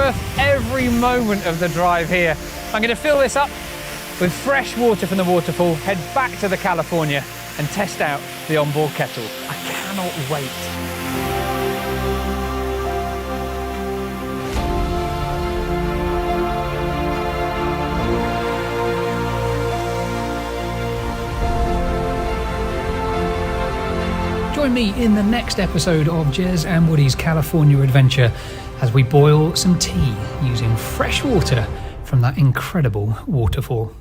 worth every moment of the drive here. I'm going to fill this up with fresh water from the waterfall, head back to the California and test out the onboard kettle. I cannot wait. Join me in the next episode of Jez and Woody's California Adventure as we boil some tea using fresh water from that incredible waterfall.